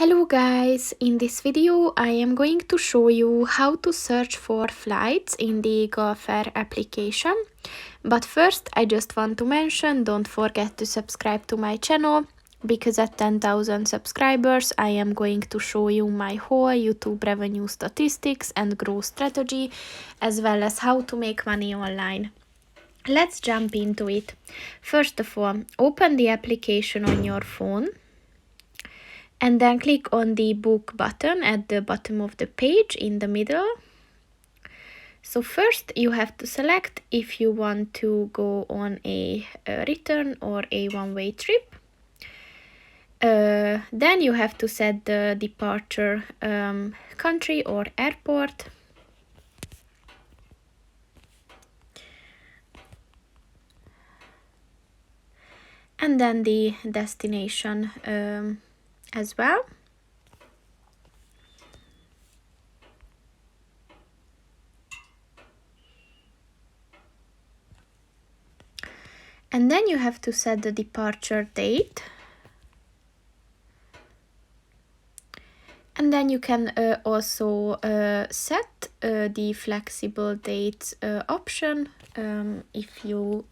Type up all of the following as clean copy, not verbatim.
Hello guys, in this video I am going to show you how to search for flights in the Gulf Air application. But first I just want to mention, don't forget to subscribe to my channel, because at 10,000 subscribers I am going to show you my whole YouTube revenue statistics and growth strategy, as well as how to make money online. Let's jump into it. First of all, open the application on your phone. And then click on the book button at the bottom of the page in the middle. So first you have to select if you want to go on a return or a one-way trip. Then you have to set the departure country or airport. And then the destination as well. And then you have to set the departure date. And then you can also set the flexible dates option if you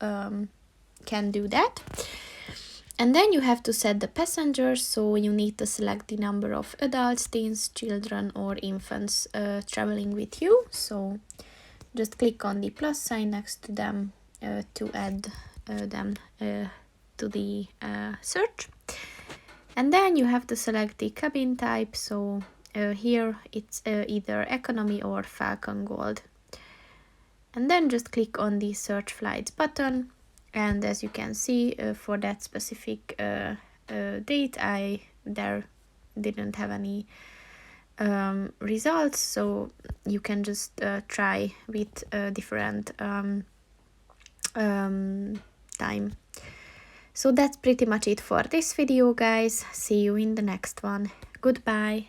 can do that. And then you have to set the passengers, so you need to select the number of adults, teens, children or infants traveling with you. So just click on the plus sign next to them to add them to the search. And then you have to select the cabin type, so here it's either economy or Falcon Gold. And then just click on the search flights button, and as you can see, for that specific date there didn't have any results, so you can just try with different time. So that's pretty much it for this video, guys. See you in the next one. Goodbye.